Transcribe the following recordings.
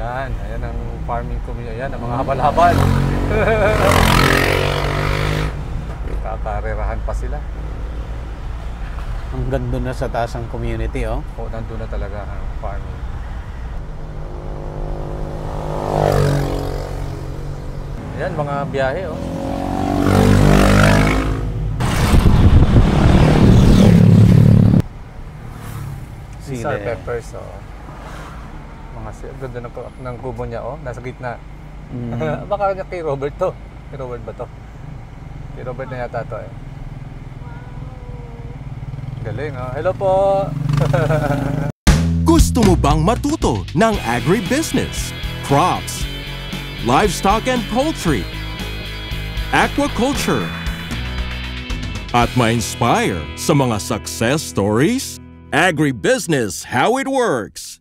Ayan ang farming community. Ayan, ang mga habal-habal. Kakarerahan pa sila. Ang ganda na sa taas ang community, oh. O, nandun na talaga ang farming. Ayan, mga biyahe, oh. Star peppers, oh. Mga ganda ng kubo niya, oh. Nasa gitna. Baka kay Robert to. Kay Robert ba to? Kay Robert na yata to, eh. Galing, oh. Hello po! Gusto mo bang matuto ng agribusiness, crops, livestock and poultry, aquaculture, at ma-inspire sa mga success stories? Agribusiness How It Works!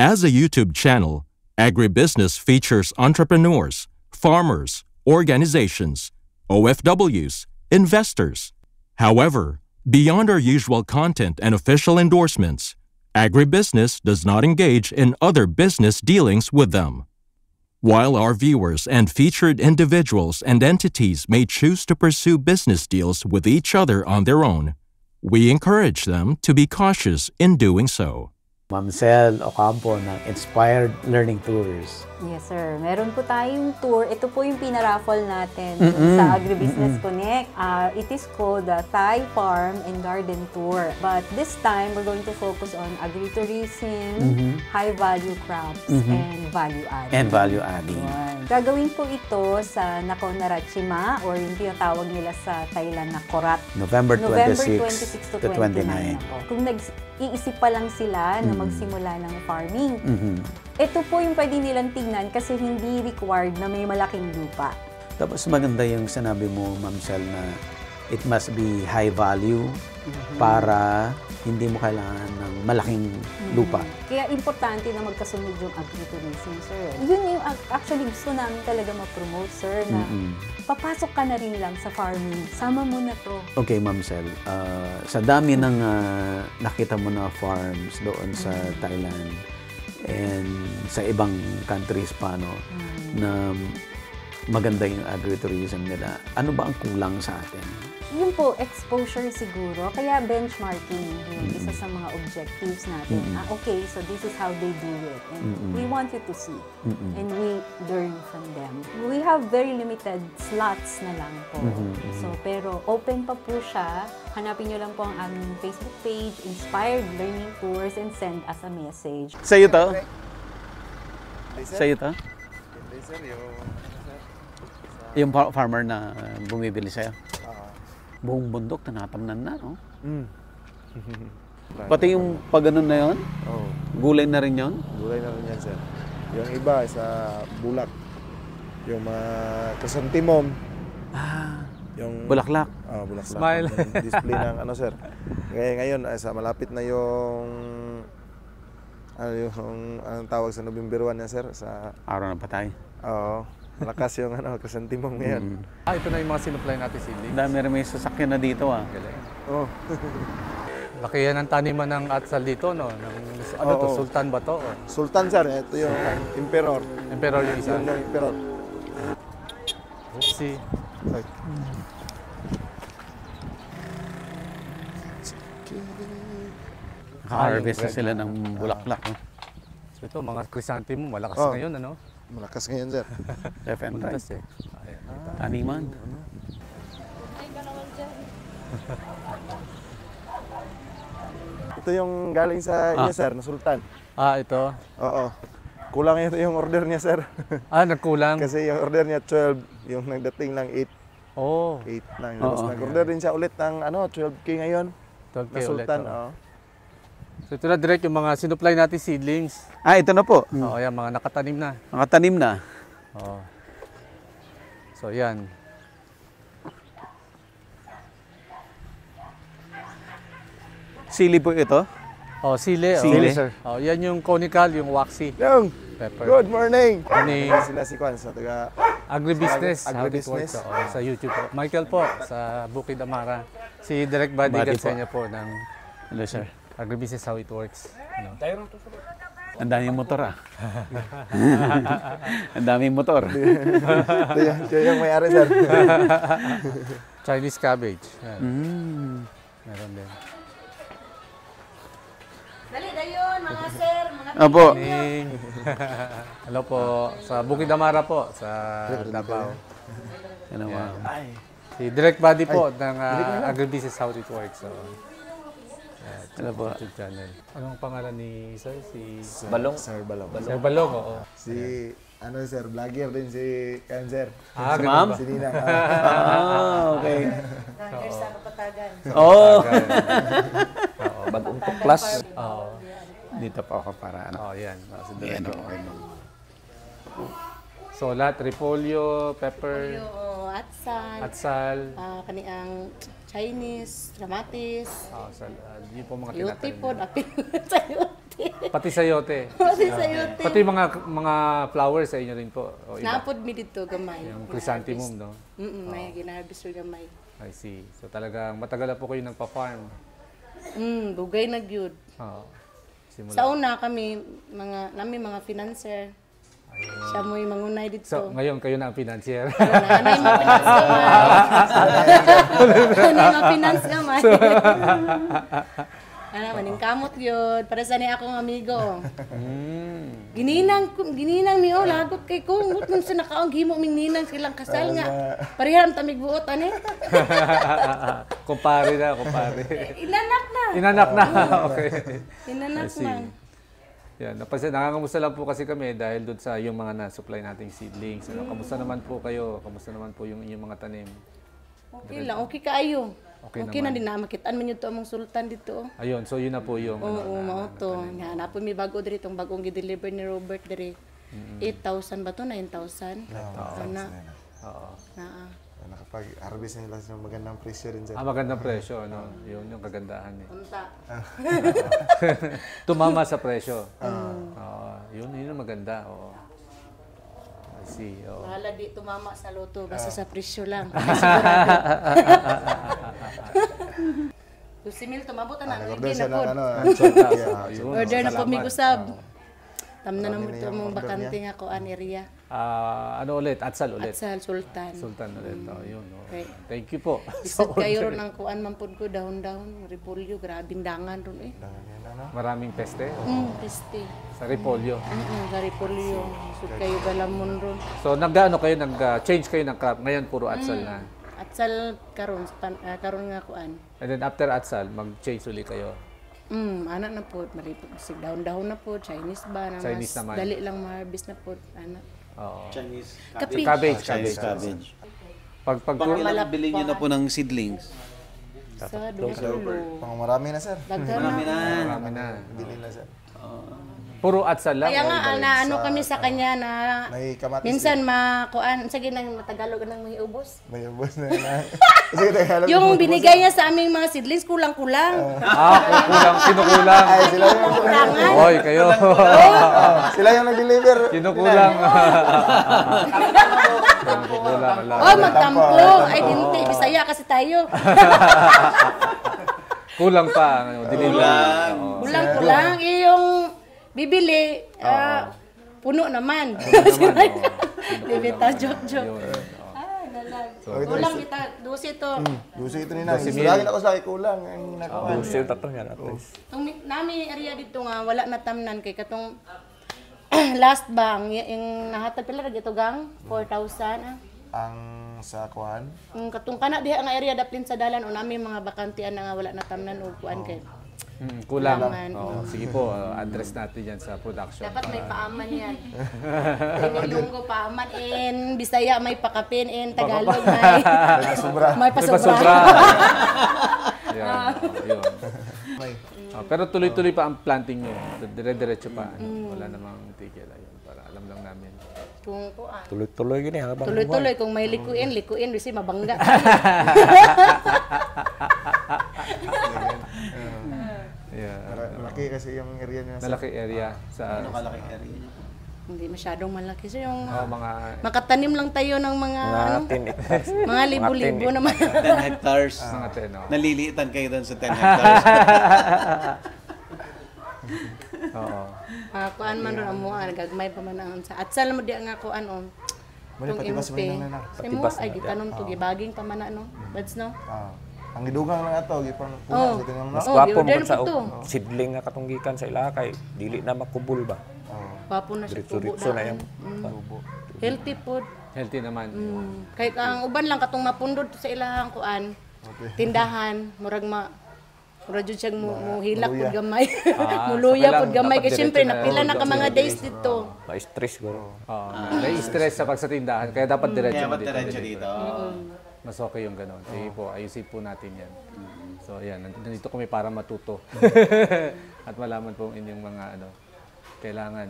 As a YouTube channel, Agribusiness features entrepreneurs, farmers, organizations, OFWs, investors. However, beyond our usual content and official endorsements, Agribusiness does not engage in other business dealings with them. While our viewers and featured individuals and entities may choose to pursue business deals with each other on their own, we encourage them to be cautious in doing so. Ma'am Sel Ocampo ng Inspired Learning Tours. Yes, sir. Meron po tayong tour. Ito po yung pinaraffle natin sa Agribusiness Connect. It is called the Thai Farm and Garden Tour. But this time, we're going to focus on agritourism, high-value crops, and value-adding. And value-adding. Gagawin po ito sa Nakhon Ratchasima or yung tinatawag nila sa Thailand na Korat. November 26 to 29 na po. Kung nag-iisip pa lang sila na magsimula ng farming, ito po yung pwede nilang tingnan kasi hindi required na may malaking lupa. Tapos maganda yung sinabi mo, Ma'am Sel, na it must be high value para hindi mo kailangan ng malaking lupa. Kaya importante na magkasunod yung agritourism, sir. Yun yung actually gusto namin talaga ma-promote, sir, na papasok ka na rin lang sa farming. Sama mo na to. Okay, Ma'am Sel. Sa dami ng nakita mo na farms doon sa Thailand and sa ibang countries pa, no, na maganda yung agritourism nila, ano ba ang kulang sa atin? Yun po, exposure siguro. Kaya benchmarking yung isa sa mga objectives natin. Okay, so this is how they do it. And we want you to see. And we learn from them. We have very limited slots na lang po. So, pero open pa po siya. Hanapin nyo lang po ang aming Facebook page, Inspired Learning Tours, and send us a message. Sa'yo to? Sa'yo to? Yung farmer na bumibili sa'yo? Buong bundok, tanatamnan na, no? Pati yung pag-anon na yun? Oo. Gulay na rin yun? Gulay na rin yan, sir. Yung iba sa bulak. Yung mga chrysanthemum. Yung Bulaklak. Bulaklak. Smile. Yung display ng ano, sir. Ngayon, sa malapit na yung anong tawag sa November 1 niya, sir? Sa Araw ng Patay. Oo. Malakas yung chrysanthemum ngayon. Ito na yung mga sinupply natin seedlings. Dami rin may sasakyan na dito, ah. Galing. Oo. Laki yan ang taniman ng atsal dito, no? Ano to? Sultan ba to? Sultan, sir. Ito yung Emperor. Emperor yung isa. Yung Emperor. Oopsie. Ay. Naka-harvest na sila ng bulaklak, no? So ito, mga chrysanthemum, malakas ngayon, ano? Malakas ngayon, sir. Definitely. Malakas eh. Taniman. Ito yung galing sa inyo, sir, na Sultan. Ito. Oo. Kulang ito yung order niya, sir. Nagkulang. Kasi yung order niya 12, yung nagdating lang 8. Oh. 8 lang. Tapos nag-order din siya ulit ng 12K ngayon. 12K na Sultan, ulit. oo. So ito na direct yung mga sinupply natin seedlings. Ito na po. Oo, yan, mga nakatanim na. Nakatanim na. Oo. So yan. Sili po ito? Sili. Sili, sir. Yan yung conical, yung waxy. Yung, Pepper. good morning! Morning. Sila si Kwan sa taga Agribusiness. Agribusiness. How it works. Sa YouTube po. Michael po, sa Bukid Amara. Si Direct Buddy Buddy Gansenya po ng Hello, sir. Agribusiness How It Works. Ano? Ang daming motor ah. Ang daming motor. Ito yung may-ari, sir. Chinese cabbage. Yan. Mm. Meron din. Dali dayon, mga sir, mga Opo. Morning. Hello po. Sa Bukid Amara po, sa Davao. Ano ba? Si Direct Body po ng Agribusiness How It Works. So, Ano po? YouTube channel. Anong pangalan ni Sir? Si Balong. Sir Balong. Sir Balong, oo. Si, sir, vlogger din si Cancer. Ah, Si ganun ma'am? ba? Si Nina. Okay. Vloggers sa kapatagan. Oh! Bagong tuklas. Oo. Dito pa ako para ano. Oh, yan. Oh, si Yan, Direct. okay. So, lahat, repolyo, pepper, atsal. Kaniang Chinese, dramatis, Yun po mga yuti tinatanim. po, apil sa yuti. Pati sayote. Pati sa yuti. Pati mga flowers sa inyo rin po. O, iba. Napod mi dito gamay. Yung chrysanthemum, no? May ginarvest ko gamay. I see. So talagang matagal na po kayo nagpa-farm. Bugay na gyud. Oo. Simula. Sa una kami mga financer. Siya mo yung mangunay dito. So, ngayon kayo na ang financier. Anay mga finance gamay. Anay mga finance gamay. Maning kamot yun. Para sa niya akong amigo. Gininang niyo, lagot kay ko. Ngut nung sa nakaong himo ming ninang silang kasal nga. Pareham tamig buot, ani? Kumpare na, kumpare. Inanak na. Inanak na. Okay. Inanak I see. na. Yan, nangangamusta lang po kasi kami dahil doon sa yung mga na-supply nating seedlings. Ano, kamusta naman po kayo? Kamusta naman po yung inyong mga tanim? Okay lang, okay kaayo. Okay Okay na din na makitaan man yun to among sultan dito. Ayun, so yun na po yung Oo, mao to. Nga na po mi bago diri tong bagong gi-deliver ni Robert diri. 8,000 ba to? 9,000? Ana. Oo. Naa. Nakapag-harvest nila sa magandang presyo rin, sir. Magandang presyo, ano? Yun yung kagandahan eh. Unta. Tumama sa presyo. Yun yung maganda. Oo. I see. Oo. Wala di tumama sa loto basta sa presyo lang. 12,000 tumabot na Nag-order hindi siya na po. ng Yun, Order na po mi usab. Tamna na mo Marami na ito yung mong order bakante nga ko an area. ano ulit? Atsal ulit. At sa sultan. Sultan ulit. Yun. Okay. Thank you po. Isod kayo ron ang kuan man pud ko dahon-dahon, repolyo, grabing dangan ron eh. Maraming peste Piste. sa repolyo. Sa repolyo. Isod kayo galamon ron. So nag-change kayo ng crop. Ngayon puro atsal na. At sal karon karon nga kuan. And then after atsal, mag-change ulit kayo. Anak na po, maripot sig dahon-dahon na po, Chinese ba na Chinese mas naman. dali lang ma-harvest na po, anak. Oo. Chinese Cabbage. cabbage. Pag Ilang bilhin nyo na po ng seedlings? Sa dulo. Pang marami na, sir. Daghan na. marami na. Bili na, sir. Puro atsal lang. Kaya o nga, iba rin? ano kami sa kanya na May kamatis. minsan makuan, sige nang matagalog nang may ubos. May ubos na yun. Sige, Tagalog. Yung binigay niya sa aming mga seedlings, kulang-kulang. Kinukulang. Ay, sila yung Kulangan. Hoy, kayo. sila yung nag-deliver. Kinukulang. Kinukulang. Ala. Oh, magtampo. Ay, dinti. Bisaya kasi tayo. Kulang pa. Delivery. Oo. Kulang-kulang. Eh, yung bibili, puno naman. Bibita, joke-joke. Yun. Kulang kita, dusi to. Gusto ito ni Nang. Lagi na ko sa kulang. Ang nakuha. Gusto yung tatang yan at least. Itong nami area dito nga, wala na tamnan kay katong last bang, yung nahatag pala na dito gang, 4,000. Ang sa kuhan. Katong kana diha nga area daplin sa dalan o nami mga bakantian na nga wala na tamnan o kuan kay. Kulang. Kulangan. Oo, sige po, address natin yan sa production. Dapat may paaman yan. Ilonggo paaman in Bisaya may pakapin in Tagalog may Sobra. may May pasobra. pasobra. Yan. Yun. May. Pero tuloy-tuloy pa ang planting nyo. Dire-diretso pa. Wala namang tigil. Ayun, para alam lang namin. Kung kuan. Tuloy-tuloy gini habang Tuloy-tuloy kung may likuin kasi mabangga. Yeah. Malaki kasi yung area niya. Malaki area sa Kalaki area nyo. Hindi masyadong malaki. So yung mga makatanim lang tayo ng mga ano, 10 hectares. mga libo-libo naman. 10 hectares. mga 10. Naliliitan kayo doon sa 10 hectares. Oo. Kuan man ron amo, gagmay pa man ang sa. At sala mo di nga kuan Mali Tong patibas MP. man na. Mo ay gitanom to gibaging pa man no. Buds no. Ang gidugang lang ato gipang Oh. puna sa tingang Mas Oo, gwapo di-order mo sa po to. sidling nga katunggikan sa ila kay dili na makubul ba. Papo na siya tubo Diretso na na. yung Healthy food. Healthy naman. Kahit ang uban lang katong mapundod sa ilahang kuan. Tindahan, murag murag jud siyang muhilak pud gamay. Muluya so pud gamay kay dapat syempre diretso na napila na ka mga order. days dito. ma-stress guro. Oo. Nai-stress sa pag sa tindahan, kaya dapat diretso Kaya mo ba't diretso dito? Mas okay yung gano'n. Sige po, ayusin po natin yan. So, ayan, nandito kami para matuto. At malaman po ang inyong mga kailangan.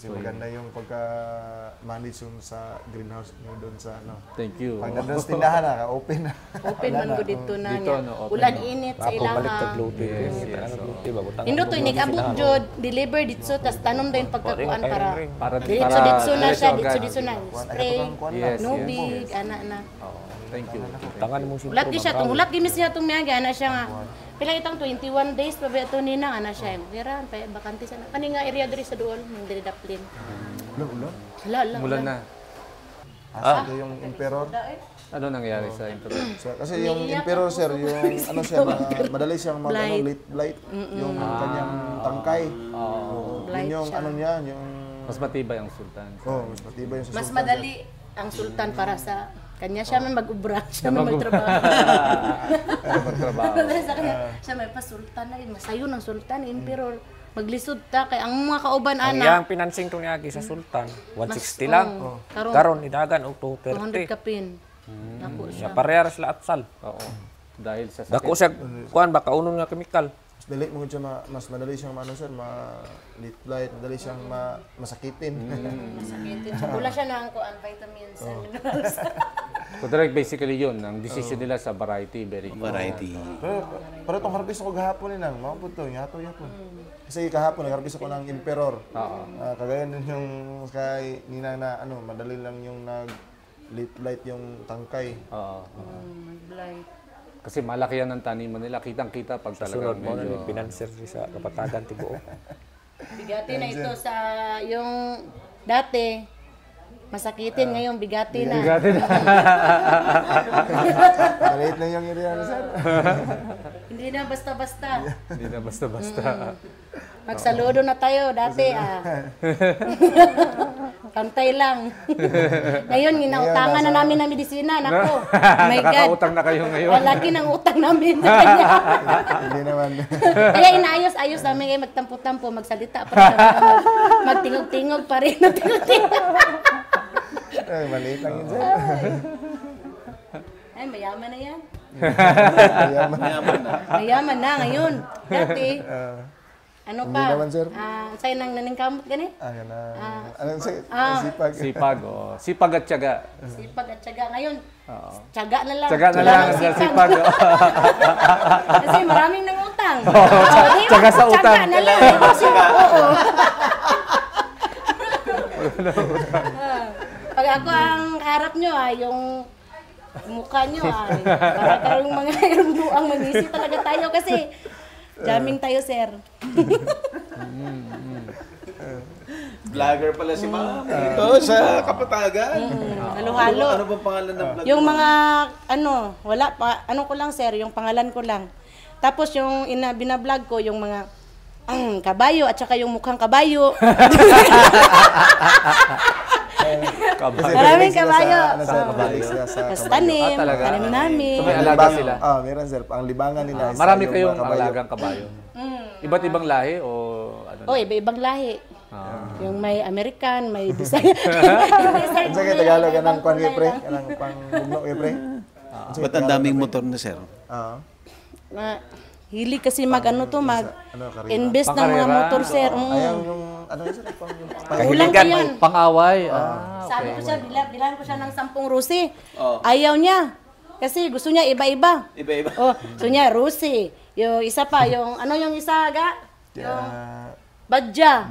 Kasi maganda yung pagka-manage yung sa greenhouse nyo doon sa Thank you. Pag nandun sa tindahan open na. Open man ko dito na Dito, niya. open Ulan na. init sa Ako balik ilaha. tag luti. Yes, Yes, yes, luti ba butang. Indo to inig-abot jud, deliver dito tas tanom din pagkakuan para Para diretso na siya, agad. diretso na. Spray, Yes, no yes. big, ana na. Thank you. Tangan mo si Hulat di siya, hulat gimis siya itong miyaga, ana siya nga. Pila itang 21 days pa ba ito nina, ana siya. Kira, bakante siya na. Kani nga area diri sa doon, yung diri daplin. Ulan. Hala. Mulan na. Asa yung emperor. Ano nangyari sa internet? Kasi yung emperor sir, yung siya, madali siyang mag late blight. Yung kanyang tangkay. Yun yung niya, yung Mas matibay ang sultan. mas matibay yung sa Mas sultan, madali ang sultan para sa kanya siya may mag-ubra, siya may magtrabaho. Magtrabaho. Sa kanya, siya may pasultan na yun. Masayo ng sultan, emperor. Maglisod ta kay ang mga kauban Ang ana. iyang pinansing to niagi sa sultan 160 lang. Karon idagan og 200 230. kapin. Nako siya. Sa parehas la atsal. Oo. Dahil sa sakit. Dako siya kuan ba kaunon nga chemical. Mas dali mo siya mas madali siyang sir, late blight, madali siyang masakitin. Sakitin siya. Wala siya na ang kuan vitamins and minerals. So, direct basically yun. Ang decision nila sa variety, very good. Variety. Pero itong harvest ako gahapon nang, mapod to, yato. Kasi kahapon nag-harvest ako ng emperor. Kagaya din yung kay Ninang na madali lang yung late blight yung tangkay. Oo. Blight. Kasi malaki yan ang taniman nila. Kitang-kita pag Sunod talagang mo na medyo... pinanser sa kapatagan tibuo. Bigati na ito sa yung dati masakitin ngayon bigati na. Bigati na. Maliit na yung area sir. Hindi na basta-basta. Hindi na basta-basta. Magsaludo na tayo dati Pantay lang. Ngayon ginautangan na namin ng medisina, nako. Oh my god. Nakautang na kayo ngayon. Malaki ng utang namin sa kanya. Hindi naman. Kaya inaayos-ayos namin kayo magtampo-tampo, magsalita pa rin. Magtingog-tingog pa rin. Maliit lang yun sir. Ay, mayaman na yan. Mayaman. Mayaman na ngayon. Dati, ano Hindi pa? naman, sir. Sa'yo nang naningkamot gani? Anong sipag? Sipag, oh. Sipag at tiyaga. Sipag at tiyaga. Ngayon, tiyaga na lang. Tiyaga na Wala lang. nang Sipag. Oh. Kasi maraming nangutang. Tiyaga sa utang. Tiyaga na lang. Kasi, oo. Pag ako ang harap nyo, yung mukha nyo, para karong mga ang mag-isip talaga tayo kasi jamming tayo, sir. Vlogger pala si Ma'am. Ito sa Kapatagan. Halo-halo. Ano bang pangalan ng vlog? Yung mga, wala pa, ko lang, sir, yung pangalan ko lang. Tapos yung binablog ko, yung mga kabayo at saka yung mukhang kabayo. Maraming kabayo. Sa tanim, talaga. tanim namin. So, may alaga sila. Meron sir. Ang libangan nila. Marami kayong alagang kabayo. Iba't ibang lahi o ano? Oh, iba-ibang lahi. Yung may American, may design. Ano sa Tagalog ka ng kwan pre? Anong pang-bugno pre? Ba't ang daming motor na, sir? Hili kasi mag-invest ng mga motor, sir. Ayaw yung, sir? Kulang ko yan. Pang-away. Sabi ko siya, bilan ko siya ng 10 rusi. Ayaw niya. Kasi gusto niya iba-iba. Iba-iba. Gusto niya rusi. Yung isa pa, yung yung isa ga? Yung badja.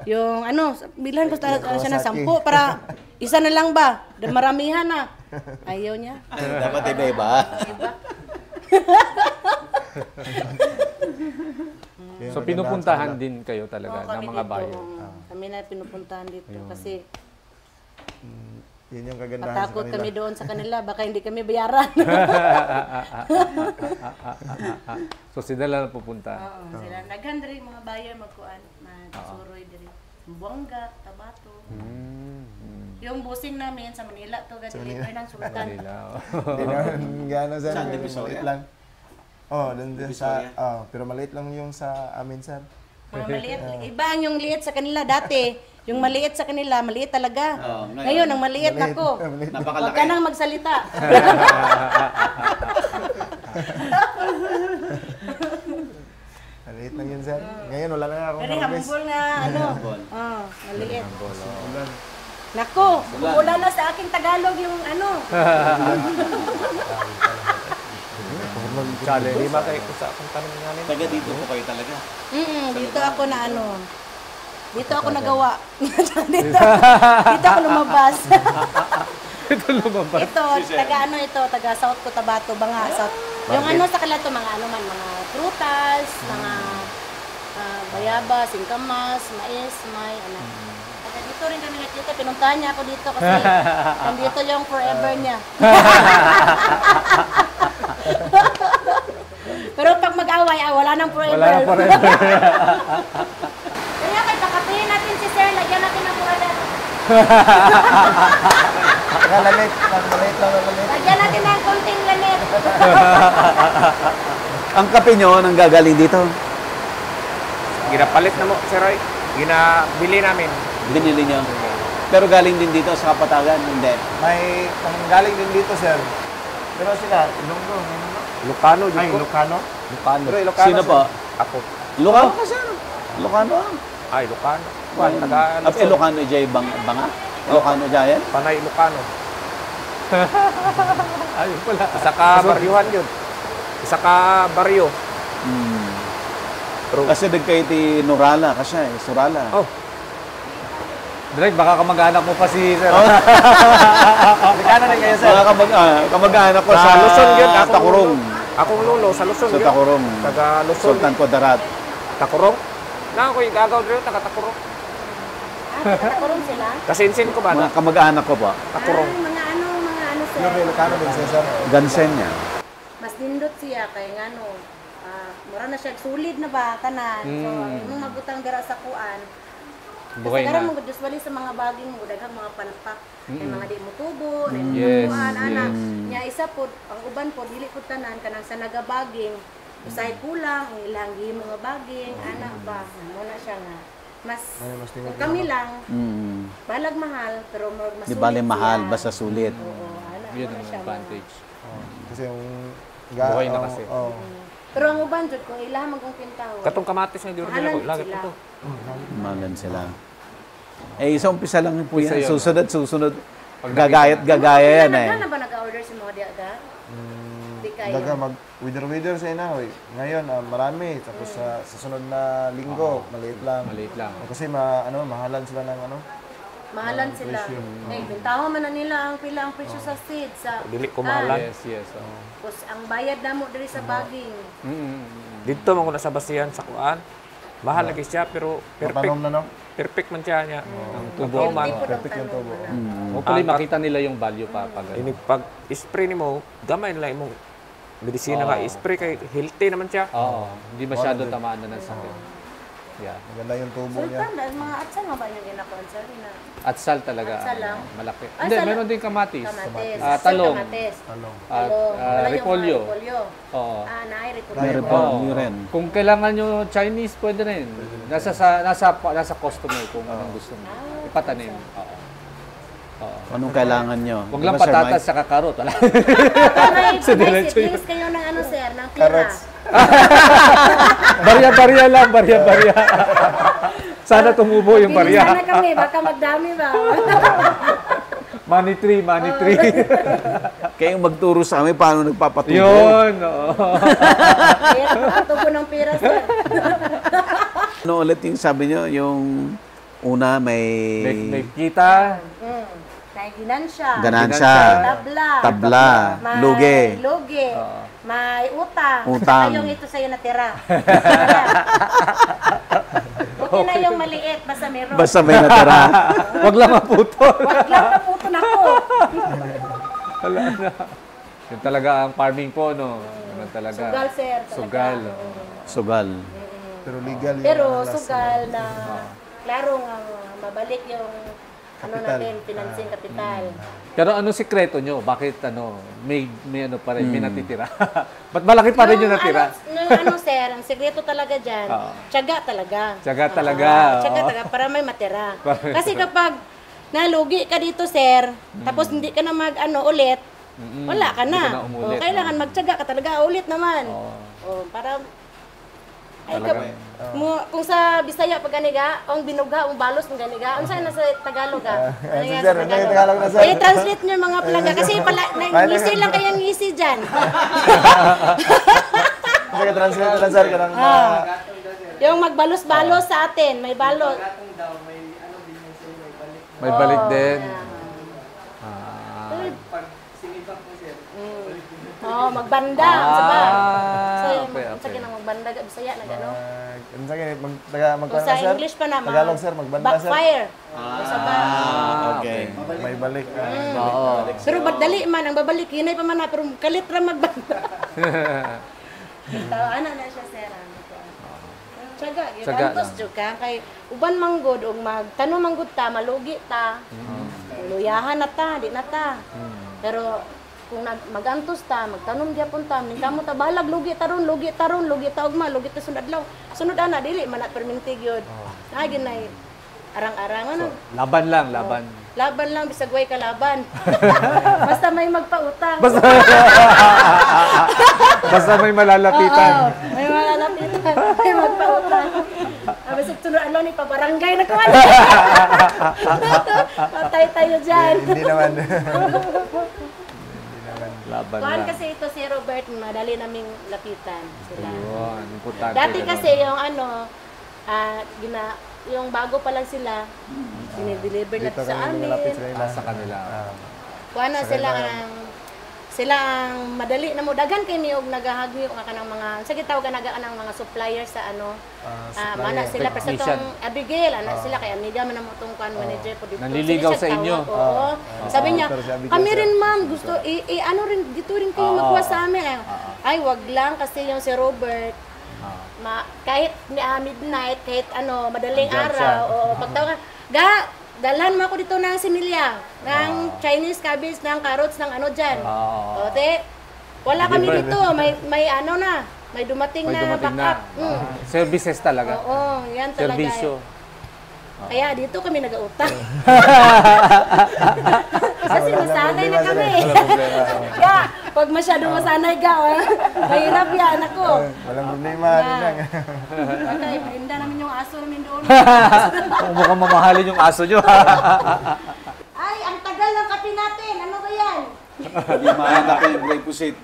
Yung bilan ko talaga siya ng 10 para isa na lang ba? Maramihan na. Ayaw niya. Dapat iba-iba. Yung So kagandahan pinupuntahan sa din kayo talaga ng mga dito, buyer. kami na pinupuntahan dito kasi Yun yung kagandahan sa matakot kanila. kami doon sa kanila, baka hindi kami bayaran. So sila lang pupunta. Oo, sila naghan diri mga buyer magkuan, magsuroy diri. Buanga, Tabato. Yung busing namin sa Manila to gadili ko ng sultan. Manila. Hindi naman gano'n sir. Saan, Divisoria? Maliit lang. Doon din sa, pero maliit lang yung sa amin sir. Mga maliit. Iba ang yung liit sa kanila dati. Yung maliit sa kanila, maliit talaga. Ngayon, ang maliit ako. Huwag ka nang magsalita. Maliit lang yun sir. Ngayon wala na akong Very harvest. humble na ano. Maliit. Nako, wala na sa aking Tagalog yung ano. Challenge. Di ba kayo sa akong tanong namin? Taga dito po kayo talaga. Dito ako na ano. Dito ako nagawa. dito ako lumabas. Ito lumabas. Ito, taga ano ito, taga South Cotabato, Banga, South. Yung ano sa kanila to, mga ano man, mga prutas, mga bayaba, singkamas, mais, may ano. Taga dito rin kami nakita, pinuntahan niya ako dito kasi nandito yung forever niya. Pero pag mag-away, wala nang forever. Wala na forever. Kaya kay pakapihin natin si Sir, lagyan natin ng forever. Lalit, maliit lang. Lagyan natin ng konting lanit. Ang kape nyo, nang gagaling dito? Ginapalit na mo, Sir Roy. Ginabili namin. Binili nyo? Pero galing din dito sa Kapatagan? Hindi. May panggaling din dito sir. Pero sila, Ilonggo. Ilocano, Ay, Ilocano? Ilocano. Pero Ilocano. Sino po? Ako. Ilocano ka sir. Ilocano. Ay, Ilocano. Taga Ilocano jay banga? Ilocano jayan? Panay Ilocano. Ayun pala. Isa ka baryuhan yun. Isa ka baryo. Pero, Kasi nagkay ti Norala kasi Surala. oh, Direk, baka kamag-anak mo pa si Sir. Nagkano na kayo sir? Kamag-anak ko sa Luzon yun. Takurong. Akong lolo sa Luzon Sa yun. Takurong. Taga Luzon. Sultan Kudarat. Takurong? Na ako yung gagaw dito, taga Takurong. Takurong sila. Kasinsin ko ba na? Kamag-anak ko po. Takurong. Mga ano sir. Yung Ilocano din siya sir. Gansen niya. Mas nindot siya kay ngano. Mura na siya solid na ba tanan. So nung mabutang dira sa kuan. Buhay Kasi na. karon mo wali sa mga baging mo daghang mga palpak. May mga di mo tubo, may Yes, mga kuan ana. yes. Nya isa pod ang uban pod dili pod tanan kanang sa nagabaging. Usahay kulang ang ilang gihimo nga baging ana ba. Mo na siya nga mas kung kami lang balag mahal pero mas Di bale sulit mahal, siya. basta sulit. Oo, ana Yun na ang siya. advantage. Kasi yung... Buhay na kasi. Pero ang uban jud kung ilaha man kung pintaw. Katong kamatis nga di rin Mahalan ako. Lagi sila. po to. Malan sila. Isa umpisa lang po Umpisa yan. yun. Susunod. Gagaya yan eh. Na ba nag-order si mga diaga? Di kayo. Daga mag-wither sa ina. Ngayon, marami. Tapos sa sunod na linggo, maliit lang. Maliit lang. Kasi mahalan sila ng ano. Mahalan sila. Eh, bintaho man na nila ang pila ang presyo sa seed. Sa, Dili ko mahalan. Yes, yes. Tapos ang bayad na mo diri sa baging. Dito man ko nasa basihan sa kuan. Mahal lagi siya pero perfect. Papanom na no? Perfect man siya niya. Ang tubo Tubo man. man. Perfect yung tubo. Hopefully makita nila yung value pa pag Ini pag spray nimo, gamay na imong medisina nga spray kay healthy naman siya. Oo, hindi masyado tamaan na ng sakit. Yeah. Maganda yung tubo niya. Sultan, dahil mga atsan nga ba yung ginakon sa na? At sal talaga. At sal lang? Malaki. Ah, Hindi, sal- meron din kamatis. Kamatis. Talong. Kamatis. Talong. At Talong. Wala yung repolyo. mga repolyo. Oo. Naay repolyo. May repolyo rin. Kung kailangan nyo Chinese, pwede rin. Nasa customer kung anong gusto mo. Ipatanim. Oo. Anong kailangan nyo? Huwag lang Diba, Sir patatas Mike? sa karot. Wala. May diretso seedlings kayo ng ano sir, ng pira. Carrots. Barya-barya lang, barya-barya. Sana tumubo yung Pili barya. sana kami, baka magdami ba? Money tree, money tree. Kayong magturo sa amin paano nagpapatubo. Yun, oo. Tubo ng pira sir. Ano ulit yung sabi nyo? Yung una may May kita, May ginansya. ganansya, Tabla. tabla, May luge. Luge. may utang. Utang. Yung ito sa'yo natira. Okay na yung maliit, basta meron. Basta may natira. Wag lang maputol. Wag lang naputo na ko. Wala na. Yun talaga ang farming po, no? Yun talaga. Sugal, sir. talaga. Sugal. Sugal. Pero legal yung Pero last sugal na, klaro nga, mabalik yung ano Kapital. natin, financing capital. Pero ano sikreto nyo? Bakit may ano pa rin, may natitira? Ba't malaki pa rin yung natira? Ano, sir, ang sekreto talaga dyan, tiyaga talaga. Tiyaga talaga, Tiyaga oo. talaga, para may matira. Para may Kasi kapag nalugi ka dito, sir, tapos hindi ka na ulit, wala ka na. Hindi ka na umulit, Kailangan magtiyaga ka talaga, ulit naman. Para ay kung sa Bisaya pag ganiga, ang binuga, ang balos ng ganiga, ang saan na sa Tagalog ah? Ano yan sir, sa ano yung Tagalog na, sir? translate nyo mga plaga kasi pala ngisi lang kayang ngisi diyan. Sige, translate na, sir. Kanang Yung magbalos-balos sa atin, may balot. May balik din. Magbanda, sabi. So, okay. sa kinang magbanda ga Bisaya na gano. ano sa akin, Kung sa English pa naman, Tagalog, sir, magbanda, sir. backfire. Sabi. Okay. May balik. Oo. Pero dali man, ang babalik, hinay pa man na, pero kalit ra magbanda. Ito, ano na siya, sir. Tsaga, Tsaga gantos lang. juga kay uban manggod og magtanong manggod ta, malugi ta. Luyahan na ta, di na ta. Pero kung magantos ta, magtanom gyapon ta, ning kamo ta balag lugi ta ron, lugi ta ugma, lugi ta sunod adlaw. Sunod ana dili man na perminti gyud. Ay ginay arang-arang ano. Laban lang, laban. Laban lang bisag way kalaban. Basta may magpautang. Basta may malalapitan. Oo, may malalapitan. May magpautang. Bisag sunod adlaw ni pabarangay na kuan. Patay tayo diyan. Hindi naman. Laban Kuan lang. kasi ito si Robert, madali naming lapitan sila. Yun, importante. Dati ganun. kasi yung yung bago pa lang sila, dinideliver na Dito sa kami amin. nilapit sa kanila. Sa kanila. Kuan na sila ang madali na mo daghan kay niog nagahagyo nga kanang mga sa gitaw ka nagaan mga suppliers sa mana sila pero sa technician. tong Abigail ana sila kay amiga man mo tong kuan manager po dito. Nanliligaw Sila sa siya inyo. tawag, oo. Sabi niya, pero si Abigail, kami sir. rin ma'am gusto ano rin dito rin kayo magkuha sa amin. Ay wag lang kasi yung si Robert kahit midnight, kahit madaling Andyan araw, siya. o pagtawag dalhan mo ako dito ng sinilya, ng Chinese cabbage, ng carrots, ng dyan. O, wala kami Deliver. dito, may dumating May na dumating na. backup. Services talaga. Oo, yan talaga. Serbisyo. Kaya dito kami nag-utang. Kasi nasanay na kami. Ga, pag masyadong masanay ga, mahirap yan ako. Walang problema. Ninang. Okay, marinda namin yung aso namin doon. Mukhang mamahalin yung aso nyo. Ay, ang tagal ng kape natin. Ano ba yan? Hindi mahanap yung glyphosate.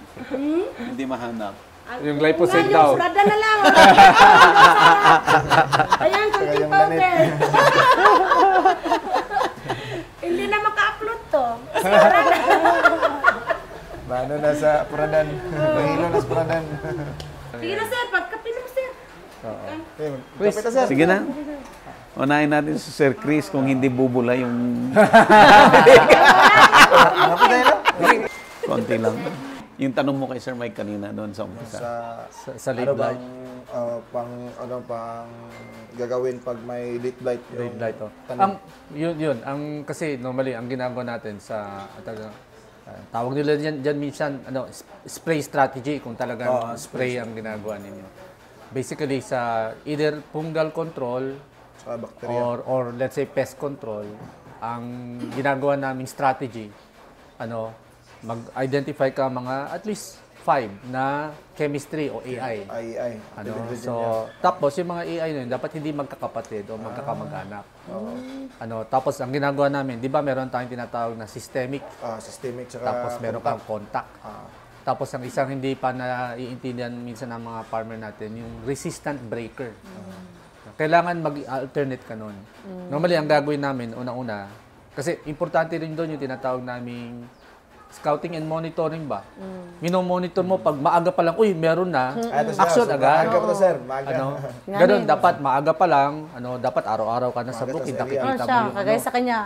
Hindi mahanap. Yung glyphosate daw. Yung Prada na lang. Ayan, kunting yung lanit. powder. Hindi na maka-upload to. Bano na sa Puradan. Mahilo na sa Puradan. Sige na sir, pagkape na sir. Okay, kapit na, sir. Sige na. Unahin natin si Sir Chris kung hindi bubula yung Kapit na yun. konti lang. Yung tanong mo kay Sir Mike kanina doon sa umpisa. Sa lead Ano bang light. pang gagawin pag may lead light? Lead light, oh. Tanong. Yun. Kasi normally, ang ginagawa natin sa, tawag nila dyan minsan, spray strategy, kung talagang spray ang ginagawa ninyo. Basically, sa either fungal control, Sa bakterya. or let's say pest control, ang ginagawa naming strategy, mag-identify ka mga at least 5 na chemistry o AI. AI. Tapos yung mga AI na yun, dapat hindi magkakapatid o magkakamag-anak. Tapos ang ginagawa namin, di ba meron tayong tinatawag na systemic, Systemic tsaka tapos meron kang contact. contact. Tapos ang isang hindi pa naiintindihan minsan ng mga farmer natin, yung resistant breaker. Kailangan mag-alternate ka nun. Normally, ang gagawin namin, una-una, kasi importante rin doon yung tinatawag naming scouting and monitoring ba? Minomonitor mo pag maaga pa lang, uy, meron na, Ito action agad. Maaga pa to, sir. Maaga. Ganun, dapat maaga pa lang, dapat araw-araw ka na sa bukid, nakikita mo yung kagaya sa kanya,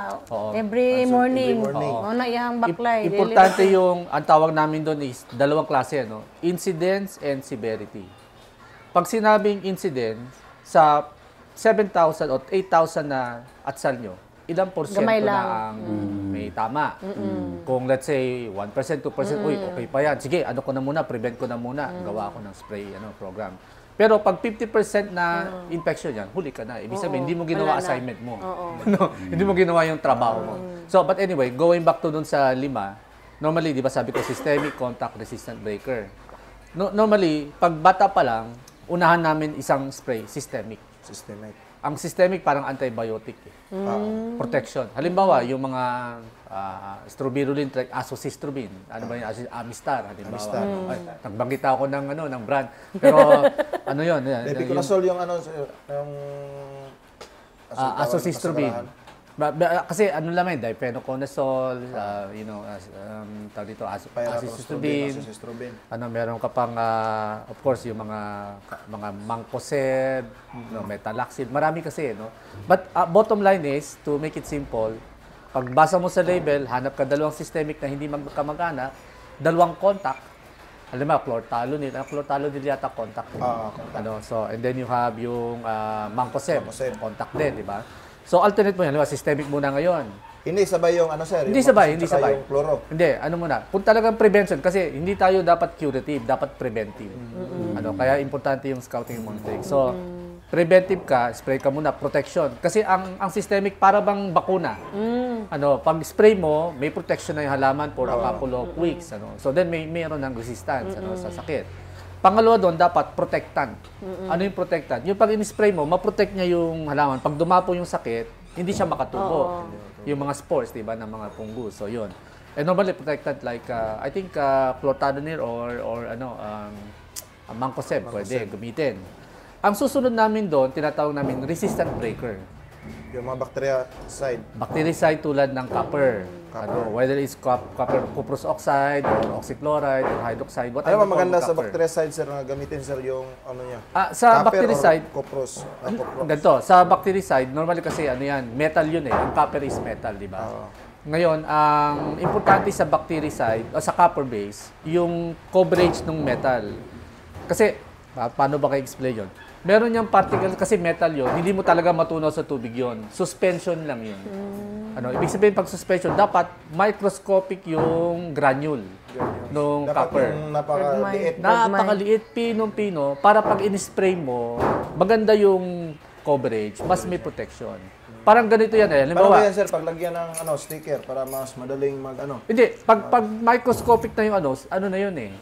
every morning, na iyang baklay. Importante yung, ang tawag namin doon is, dalawang klase, incidence and severity. Pag sinabing incident, sa 7,000 o 8,000 na atsal nyo, ilang porsyento na ang may tama. Kung let's say 1%, 2%, uy, okay pa yan. Sige, ko na muna, prevent ko na muna. Gawa ako ng spray program. Pero pag 50% na infection yan, huli ka na. Ibig sabihin, hindi mo ginawa assignment mo. Hindi mo ginawa yung trabaho mo. So, but anyway, going back to dun sa 5, normally, di ba sabi ko, systemic contact resistant breaker. Normally, pag bata pa lang, unahan namin isang spray, systemic. Ang systemic parang antibiotic. Protection. Halimbawa, yung mga strobilurin, azoxystrobin. Ano ba yung Amistar? Halimbawa. Ay, nagbanggit ako ng brand. Pero ano yun? Piconazole yung azoxystrobin. Kasi ano naman, difenoconazole, tawag dito, azoxystrobin. Meron ka pang, of course, yung mga mancozeb, metalaxyl, marami kasi, But bottom line is, to make it simple, pag basa mo sa label, hanap ka dalawang systemic na hindi magkamag-anak, dalawang contact, alam mo, chlortalonil yata contact. So, and then you have yung mancozeb, contact din, di ba? So, alternate mo yan. Systemic muna ngayon. Hindi sabay yung sir? Hindi sabay. Yung chloro? Hindi, muna. Kung talagang prevention, kasi hindi tayo dapat curative, dapat preventive. Kaya importante yung scouting and monitoring. So, preventive ka, spray ka muna, protection. Kasi ang systemic para bang bakuna. Pag spray mo, may protection na yung halaman for a couple of weeks. So, then mayroon ng resistance sa sakit. Pangalawa doon, dapat protectant. Ano yung protectant? Yung pag in-spray mo, ma-protect niya yung halaman. Pag dumapo yung sakit, hindi siya makatubo. Yung mga spores, diba, ng mga fungus. So, yun. And normally, protectant like, I think, chlortalonil or mancozeb, pwede gamitin. Ang susunod namin doon, tinatawag namin resistant breaker. Yung mga bactericide. Bactericide tulad ng copper. Whether it's copper cuprous oxide or oxychloride or hydroxide, whatever. Ano ba maganda sa bactericide, sir, na gamitin, sir, yung niya? Sa bactericide, cuprous. Ganito, sa bactericide, normally kasi metal yun eh. Ang copper is metal, di ba? Ngayon, ang importante sa bactericide, o sa copper base, yung coverage ng metal. Kasi, paano ba kayo-explain yun? Meron niyang particle, kasi metal yun, hindi mo talaga matunaw sa tubig yun. Suspension lang yun. Ibig sabihin, pag suspension, dapat microscopic yung granule ng copper. Napakaliit, pinong-pino, para pag in-spray mo, maganda yung coverage, mas may protection. Parang ganito yan eh. Paano ba yan, sir? Paglagyan ng sticker para mas madaling Hindi. Pag microscopic na yung na yun eh.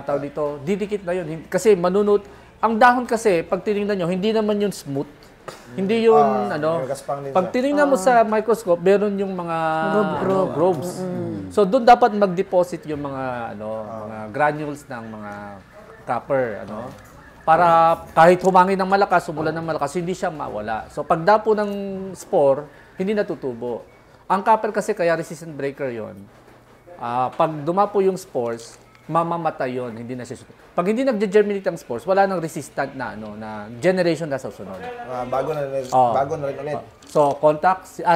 Tawag dito, didikit na yun. Kasi manunod. Ang dahon kasi, pag tinignan nyo, hindi naman yun smooth. Hindi yun, pag tinignan mo sa microscope, meron yung mga grooves. So, doon dapat mag-deposit yung mga granules ng mga copper, para kahit humangin ng malakas, umulan ng malakas, hindi siya mawala. So, pag dapo ng spore, hindi natutubo. Ang copper kasi, kaya resistant breaker yon. Pag dumapo yung spores, mamamatay yun, hindi na siya. Pag hindi nag-germinate ang spores, wala nang resistant na generation na sa sunod. Bago na rin ulit. So,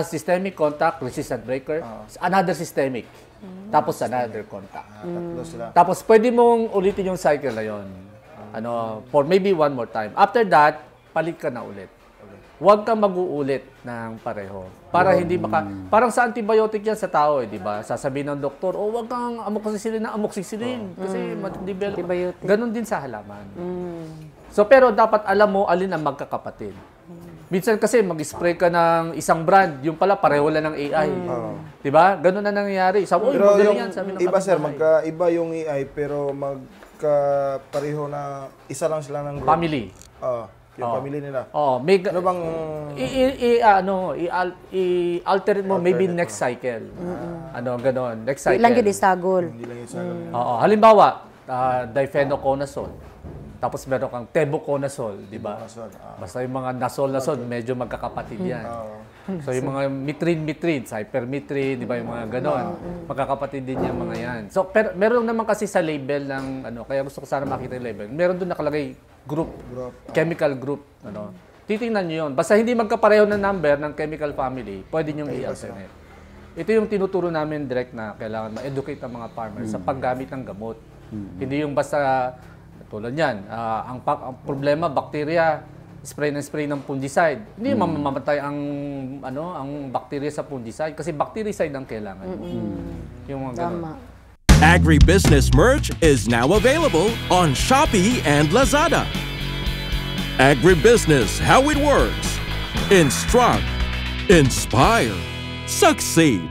systemic contact, resistant breaker, another systemic, tapos another contact. Tatlo sila. Tapos pwede mong ulitin yung cycle na yun. For maybe one more time. After that, palit ka na ulit. Huwag kang mag-uulit ng pareho. Para hindi parang sa antibiotic yan sa tao, di ba? Sasabihin ng doktor, huwag kang amoxicillin kasi matdevelop. Ganon din sa halaman. So, pero dapat alam mo alin ang magkakapatid. Minsan kasi mag-spray ka ng isang brand, yung pala pareho lang ng AI. Di ba? Ganon na nangyayari. Sabi, pero yung iba, sir, magkaiba yung AI, pero magkapareho na isa lang sila ng group. Family. Yung family nila. Ano bang i-alternate mo maybe next cycle. Ganon, next cycle. Hindi lang istagol. Halimbawa, difenoconazole. Tapos meron kang tebuconazole, di ba? Basta yung mga nasol, medyo magkakapatid yan. So yung mga mitrin, hypermitrin, di ba yung mga ganon. Magkakapatid din yung mga yan. So pero meron naman kasi sa label ng ano, kaya gusto ko sana makita yung label. Meron doon nakalagay group. Chemical group, ano. Titingnan niyo 'yon. Basta hindi magkapareho ng number ng chemical family, pwede niyo i-alternate. Ito yung tinuturo namin direct na kailangan ma-educate ang mga farmers sa paggamit ng gamot. Hindi yung basta tulad niyan, ang problema bakterya, spray ng fungicide. Hindi mamamatay ang bakterya sa fungicide kasi bactericide ang kailangan. Yung mga ganun. Agribusiness merch is now available on Shopee and Lazada. Agribusiness, how it works. Instruct, inspire, succeed.